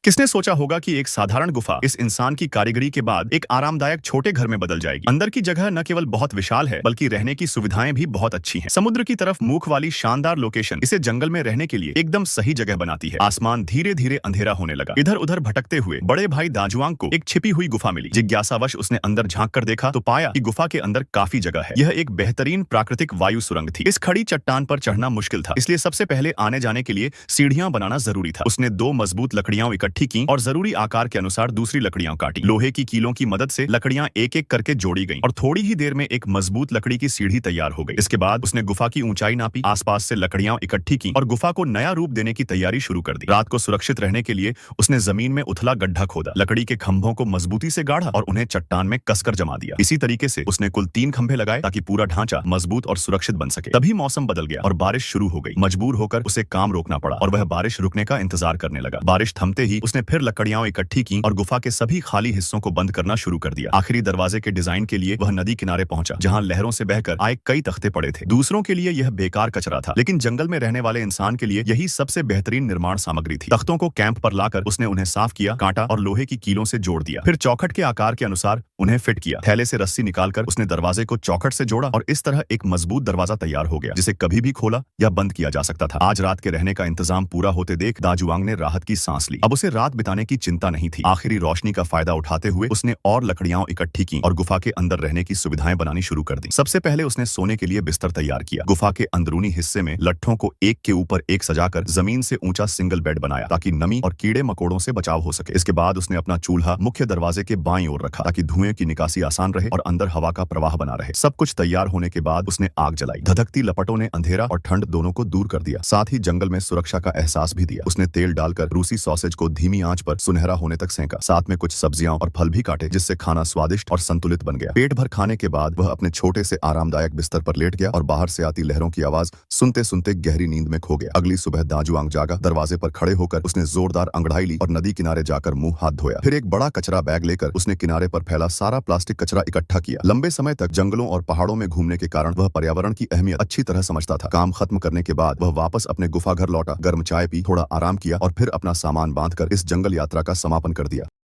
किसने सोचा होगा कि एक साधारण गुफा इस इंसान की कारीगरी के बाद एक आरामदायक छोटे घर में बदल जाएगी। अंदर की जगह न केवल बहुत विशाल है बल्कि रहने की सुविधाएं भी बहुत अच्छी हैं। समुद्र की तरफ मुख वाली शानदार लोकेशन इसे जंगल में रहने के लिए एकदम सही जगह बनाती है। आसमान धीरे धीरे अंधेरा होने लगा। इधर उधर भटकते हुए बड़े भाई दाजुआंग को एक छिपी हुई गुफा मिली। जिज्ञासावश उसने अंदर झांक कर देखा तो पाया कि गुफा के अंदर काफी जगह है। यह एक बेहतरीन प्राकृतिक वायु सुरंग थी। इस खड़ी चट्टान पर चढ़ना मुश्किल था, इसलिए सबसे पहले आने जाने के लिए सीढ़ियां बनाना जरूरी था। उसने 2 मजबूत लकड़ियां इकट्ठी की और जरूरी आकार के अनुसार दूसरी लकड़ियां काटी। लोहे की कीलों की मदद से लकड़ियां एक एक करके जोड़ी गईं और थोड़ी ही देर में एक मजबूत लकड़ी की सीढ़ी तैयार हो गई। इसके बाद उसने गुफा की ऊंचाई नापी, आसपास से लकड़ियां इकट्ठी की और गुफा को नया रूप देने की तैयारी शुरू कर दी। रात को सुरक्षित रहने के लिए उसने जमीन में उथला गड्ढा खोदा, लकड़ी के खंभों को मजबूती से गाढ़ा और उन्हें चट्टान में कसकर जमा दिया। इसी तरीके से उसने कुल 3 खंभे लगाए ताकि पूरा ढांचा मजबूत और सुरक्षित बन सके। तभी मौसम बदल गया और बारिश शुरू हो गई। मजबूर होकर उसे काम रोकना पड़ा और वह बारिश रुकने का इंतजार करने लगा। बारिश थमते ही उसने फिर लकड़ियां इकट्ठी की और गुफा के सभी खाली हिस्सों को बंद करना शुरू कर दिया। आखिरी दरवाजे के डिजाइन के लिए वह नदी किनारे पहुंचा, जहां लहरों से बहकर आए कई तख्ते पड़े थे। दूसरों के लिए यह बेकार कचरा था, लेकिन जंगल में रहने वाले इंसान के लिए यही सबसे बेहतरीन निर्माण सामग्री थी। तख्तों को कैंप पर लाकर उसने उन्हें साफ किया, काटा और लोहे की कीलों से जोड़ दिया। फिर चौखट के आकार के अनुसार उन्हें फिट किया। थैले से रस्सी निकालकर उसने दरवाजे को चौखट से जोड़ा और इस तरह एक मजबूत दरवाजा तैयार हो गया, जिसे कभी भी खोला या बंद किया जा सकता था। आज रात के रहने का इंतजाम पूरा होते देख दाजुआंग ने राहत की सांस ली। अब उसे रात बिताने की चिंता नहीं थी। आखिरी रोशनी का फायदा उठाते हुए उसने और लकड़ियां इकट्ठी की और गुफा के अंदर रहने की सुविधाएं बनानी शुरू कर दी। सबसे पहले उसने सोने के लिए बिस्तर तैयार किया। गुफा के अंदरूनी हिस्से में लट्ठों को एक के ऊपर एक सजाकर जमीन से ऊंचा सिंगल बेड बनाया, ताकि नमी और कीड़े मकोड़ों से बचाव हो सके। इसके बाद उसने अपना चूल्हा मुख्य दरवाजे के बाईं ओर रखा, ताकि धुएं की निकासी आसान रहे और अंदर हवा का प्रवाह बना रहे। सब कुछ तैयार होने के बाद उसने आग जलाई। धधकती लपटों ने अंधेरा और ठंड दोनों को दूर कर दिया, साथ ही जंगल में सुरक्षा का एहसास भी दिया। उसने तेल डालकर रूसी सॉसेज को धीमी आंच पर सुनहरा होने तक सेंका, साथ में कुछ सब्जियां और फल भी काटे, जिससे खाना स्वादिष्ट और संतुलित बन गया। पेट भर खाने के बाद वह अपने छोटे से आरामदायक बिस्तर पर लेट गया और बाहर से आती लहरों की आवाज सुनते सुनते गहरी नींद में खो गया। अगली सुबह दाजुआंग जागा। दरवाजे पर खड़े होकर उसने जोरदार अंगड़ाई ली और नदी किनारे जाकर मुंह हाथ धोया। फिर एक बड़ा कचरा बैग लेकर उसने किनारे पर फैला सारा प्लास्टिक कचरा इकट्ठा किया। लंबे समय तक जंगलों और पहाड़ों में घूमने के कारण वह पर्यावरण की अहमियत अच्छी तरह समझता था। काम खत्म करने के बाद वह वापस अपने गुफा घर लौटा, गर्म चाय पी, थोड़ा आराम किया और फिर अपना सामान बांधकर इस जंगल यात्रा का समापन कर दिया।